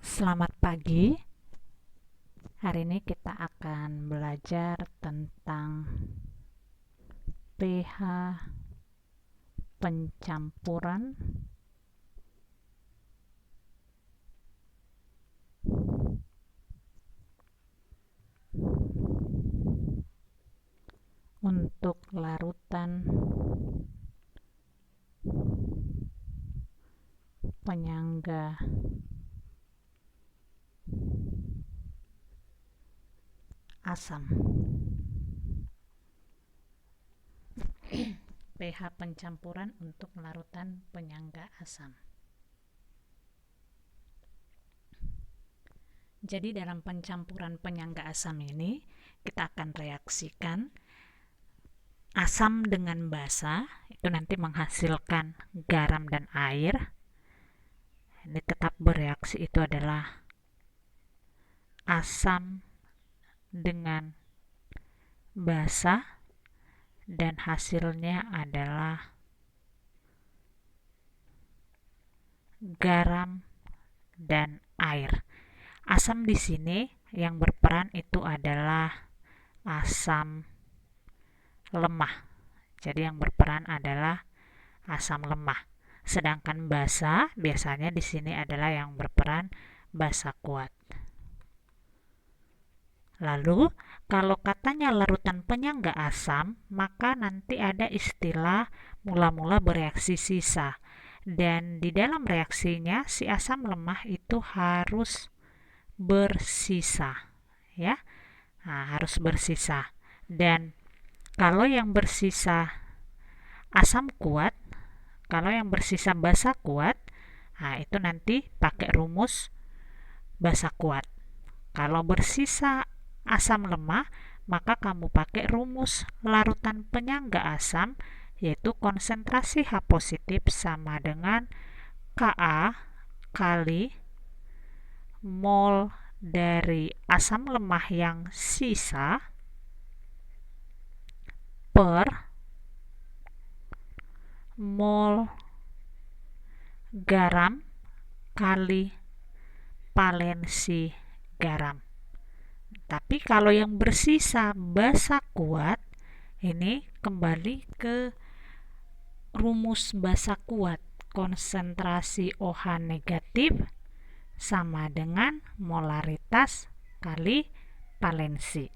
Selamat pagi. Hari ini kita akan belajar tentang pH pencampuran untuk larutan penyangga asam. pH pencampuran untuk larutan penyangga asam. Jadi dalam pencampuran penyangga asam ini kita akan reaksikan asam dengan basa, itu nanti menghasilkan garam dan air. Ini tetap bereaksi, itu adalah asam dengan basa dan hasilnya adalah garam dan air. Asam di sini yang berperan itu adalah asam lemah. Jadi yang berperan adalah asam lemah. Sedangkan basa biasanya di sini adalah yang berperan basa kuat. Lalu kalau katanya larutan penyangga asam, maka nanti ada istilah mula-mula bereaksi sisa. Dan di dalam reaksinya si asam lemah itu harus bersisa, ya. Nah, harus bersisa. Dan kalau yang bersisa asam kuat, kalau yang bersisa basa kuat, nah itu nanti pakai rumus basa kuat. Kalau bersisa asam lemah, maka kamu pakai rumus larutan penyangga asam, yaitu konsentrasi H positif sama dengan Ka kali mol dari asam lemah yang sisa per mol garam kali valensi garam. Tapi kalau yang bersisa basa kuat, ini kembali ke rumus basa kuat. Konsentrasi OH negatif sama dengan molaritas kali valensi.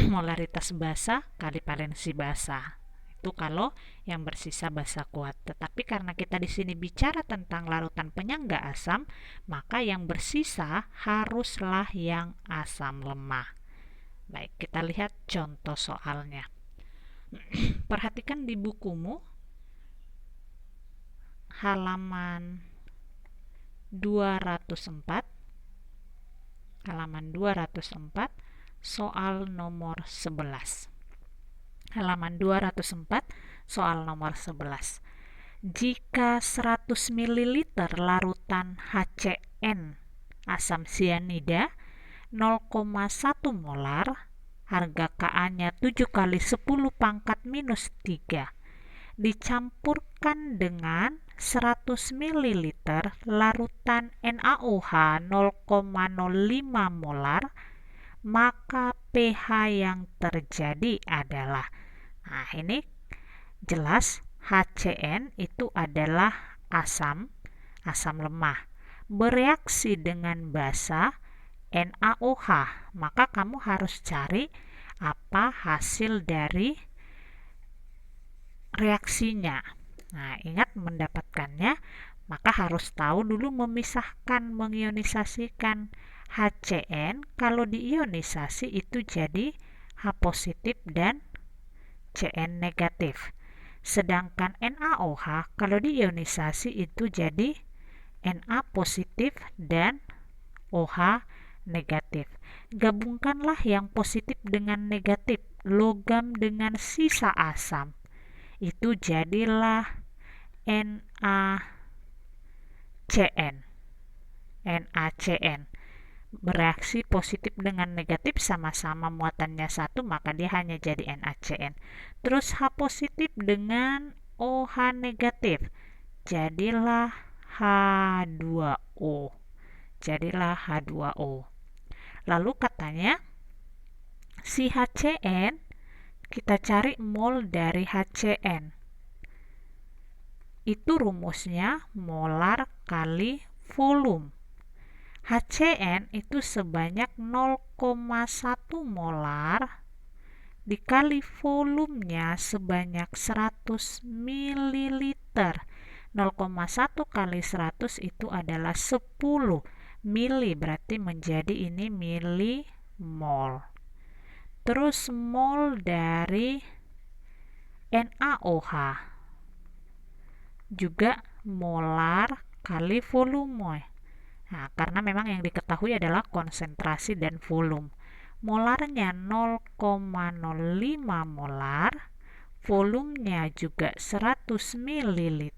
Molaritas basa kali valensi basa. Itu kalau yang bersisa basa kuat. Tetapi karena kita di sini bicara tentang larutan penyangga asam, maka yang bersisa haruslah yang asam lemah. Baik, kita lihat contoh soalnya. Perhatikan di bukumu halaman 204 soal nomor 11. Halaman 204 soal nomor 11. Jika 100 ml larutan HCN asam sianida 0,1 molar, harga Ka-nya 7 kali 10 pangkat minus 3, dicampurkan dengan 100 ml larutan NaOH 0,05 molar, maka pH yang terjadi adalah, nah ini jelas HCN itu adalah asam lemah bereaksi dengan basa NaOH, maka kamu harus cari apa hasil dari reaksinya. Nah, ingat mendapatkannya, maka harus tahu dulu memisahkan, mengionisasikan. HCN kalau diionisasi itu jadi H positif dan Cn negatif. Sedangkan NaOH kalau diionisasi itu jadi Na positif dan OH negatif. Gabungkanlah yang positif dengan negatif, logam dengan sisa asam. Itu jadilah NaCN. Bereaksi positif dengan negatif sama-sama muatannya satu, maka dia hanya jadi NaCN. Terus H positif dengan OH negatif jadilah H2O. Jadilah H2O. Lalu katanya si HCN, kita cari mol dari HCN. Itu rumusnya molar kali volume. HCN itu sebanyak 0,1 molar dikali volumenya sebanyak 100 ml. 0,1 kali 100 itu adalah 10 mili, berarti menjadi ini milimol. Terus mol dari NaOH juga molar kali volume. Nah, karena memang yang diketahui adalah konsentrasi dan volume. Molarnya 0,05 molar, volumenya juga 100 ml,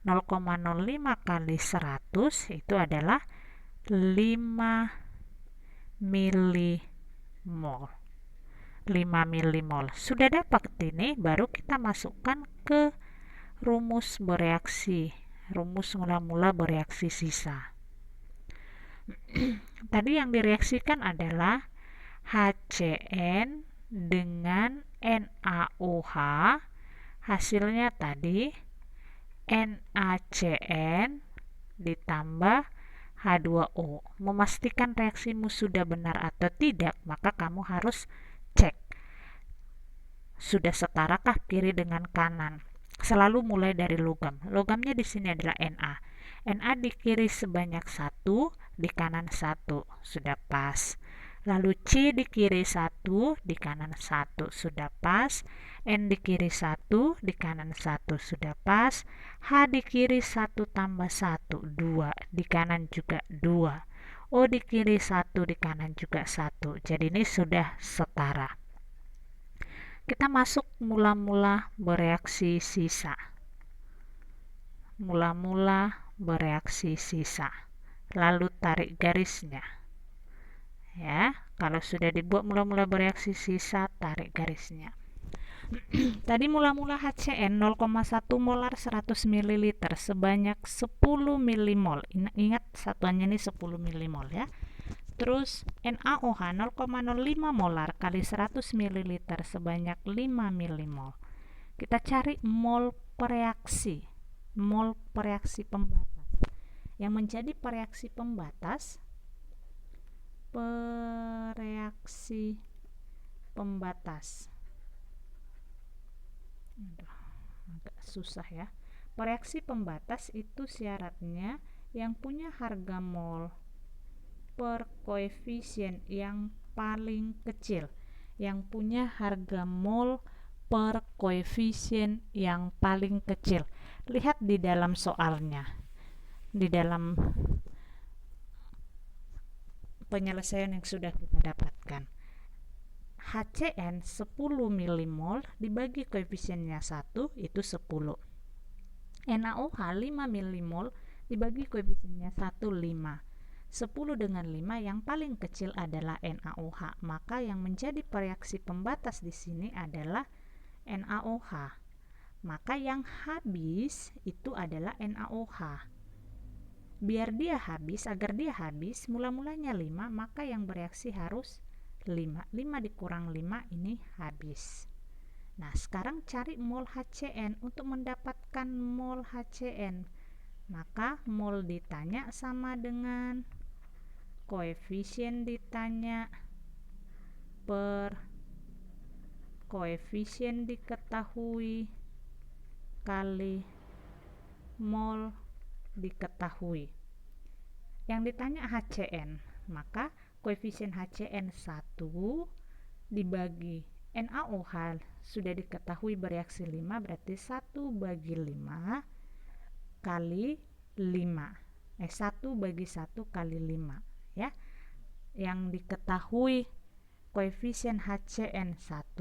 0,05 kali 100 itu adalah 5 milimol. 5 milimol. Sudah dapat ini, baru kita masukkan ke rumus bereaksi, rumus mula-mula bereaksi sisa. Tadi yang direaksikan adalah HCN dengan NaOH. Hasilnya tadi NaCN ditambah H2O. Memastikan reaksimu sudah benar atau tidak, maka kamu harus cek sudah setarakah kiri dengan kanan. Selalu mulai dari logam. Logamnya di sini adalah Na. Na di kiri sebanyak 1, di kanan 1, sudah pas. Lalu C di kiri 1, di kanan 1, sudah pas. N di kiri 1, di kanan 1, sudah pas. H di kiri 1 tambah 1, 2, di kanan juga 2. O di kiri 1, di kanan juga 1. Jadi ini sudah setara. Kita masuk mula-mula bereaksi sisa. Mula-mula bereaksi sisa. Lalu tarik garisnya. Ya, kalau sudah dibuat mula-mula bereaksi sisa, tarik garisnya. Tadi mula-mula HCN 0,1 molar 100 ml sebanyak 10 milimol. Ingat satuannya ini 10 milimol ya. Terus NaOH 0,05 molar kali 100 ml sebanyak 5 milimol. Kita cari mol pereaksi. Mol pereaksi pembatas. Yang menjadi pereaksi pembatas, agak susah ya. Pereaksi pembatas itu syaratnya yang punya harga mol per koefisien yang paling kecil. Yang punya harga mol per koefisien yang paling kecil. Lihat di dalam soalnya. Di dalam penyelesaian yang sudah kita dapatkan, HCN 10 milimol dibagi koefisiennya 1 itu 10. NaOH 5 milimol dibagi koefisiennya 1, 5. 10 dengan 5 yang paling kecil adalah NaOH, maka yang menjadi reaksi pembatas di sini adalah NaOH. Maka yang habis itu adalah NaOH. Biar dia habis, agar dia habis, mula-mulanya 5, maka yang bereaksi harus 5. 5 dikurang 5 ini habis. Nah, sekarang cari mol HCN. Untuk mendapatkan mol HCN, maka mol ditanya sama dengan koefisien ditanya per koefisien diketahui kali mol diketahui. Yang ditanya HCN, maka koefisien HCN 1 dibagi NaOH sudah diketahui bereaksi 5, berarti 1 bagi 5 kali 5. 1 bagi 1 kali 5 ya. Yang diketahui koefisien HCN 1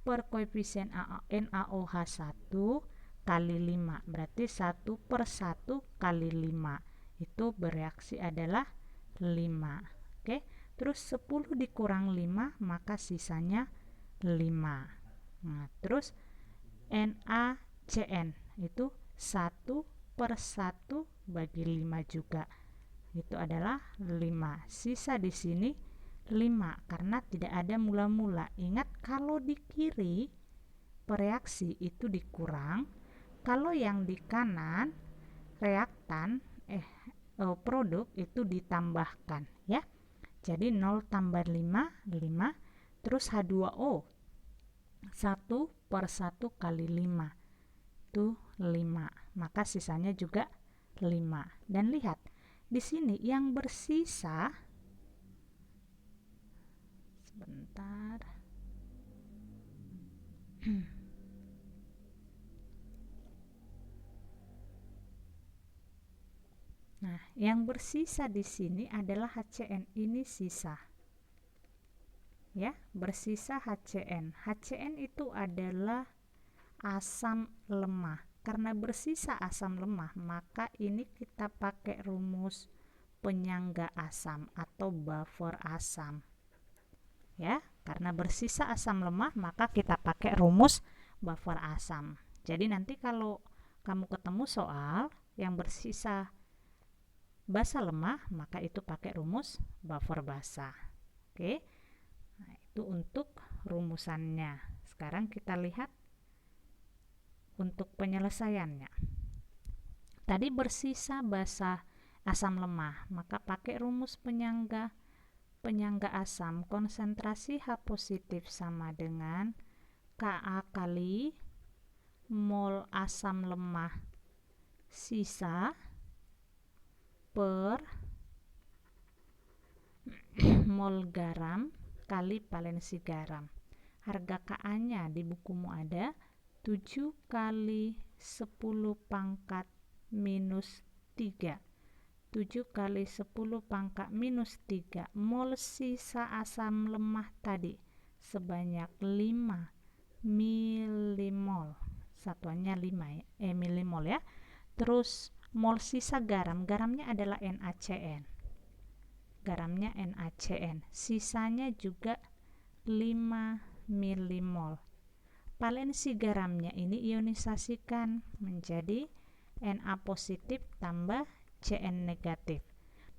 per koefisien NaOH 1 kali 5, berarti 1 per 1 kali 5 itu bereaksi adalah 5. Oke, terus 10 dikurang 5 maka sisanya 5. Nah, terus NaCN itu 1 per 1 bagi 5 juga. Itu adalah 5. Sisa di sini 5 karena tidak ada mula-mula. Ingat, kalau di kiri reaksi itu dikurang, kalau yang di kanan reaktan produk itu ditambahkan ya. Jadi 0 tambah 5, 5, terus H2O 1 per 1 kali 5 itu 5, maka sisanya juga 5. Dan lihat di sini yang bersisa, sebentar. Nah, yang bersisa di sini adalah HCN, ini sisa. Ya, bersisa HCN. HCN itu adalah asam lemah. Karena bersisa asam lemah, maka ini kita pakai rumus penyangga asam atau buffer asam. Ya, karena bersisa asam lemah, maka kita pakai rumus buffer asam. Jadi nanti kalau kamu ketemu soal yang bersisa basa lemah, maka itu pakai rumus buffer basa. Oke. Nah, itu untuk rumusannya. Sekarang kita lihat untuk penyelesaiannya. Tadi bersisa basa asam lemah, maka pakai rumus penyangga asam. Konsentrasi H positif sama dengan Ka kali mol asam lemah sisa per mol garam kali valensi garam. Harga Ka-nya di bukumu ada 7 kali 10 pangkat minus 3. 7 kali 10 pangkat minus 3 mol sisa asam lemah tadi sebanyak 5 milimol. Satuannya 5 ya, milimol ya. Terus mol sisa garamnya adalah NaCN. Garamnya NaCN. Sisanya juga 5 milimol. Valensi garamnya ini ionisasikan menjadi Na positif tambah Cn negatif.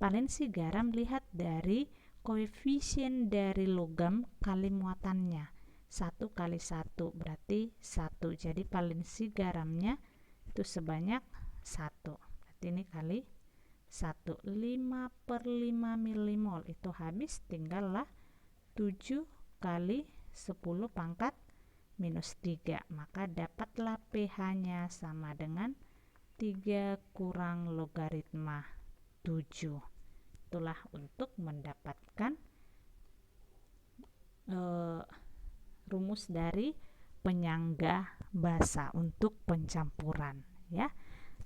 Valensi garam lihat dari koefisien dari logam kali muatannya. 1 kali 1 berarti 1. Jadi valensi garamnya itu sebanyak 1. Berarti ini kali 1. 5 per 5 milimol itu habis, tinggallah 7 kali 10 pangkat minus 3. Maka dapatlah pH-nya sama dengan 3 kurang logaritma 7. Itulah untuk mendapatkan rumus dari penyangga basa untuk pencampuran ya.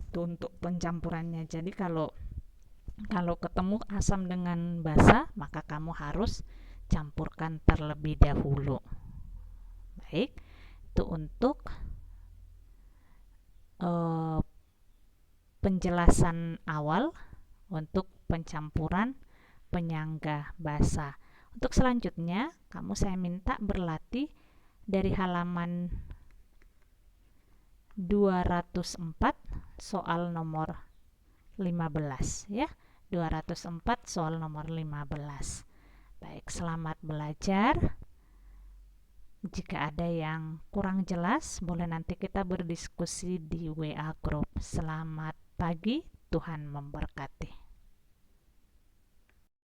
Itu untuk pencampurannya. Jadi kalau ketemu asam dengan basa, maka kamu harus campurkan terlebih dahulu. Baik, itu untuk penjelasan awal untuk pencampuran penyangga basa. Untuk selanjutnya, saya minta berlatih dari halaman 204 soal nomor 15 ya. 204 soal nomor 15. Baik, selamat belajar. Jika ada yang kurang jelas, boleh nanti kita berdiskusi di WA Group. Selamat pagi, Tuhan memberkati.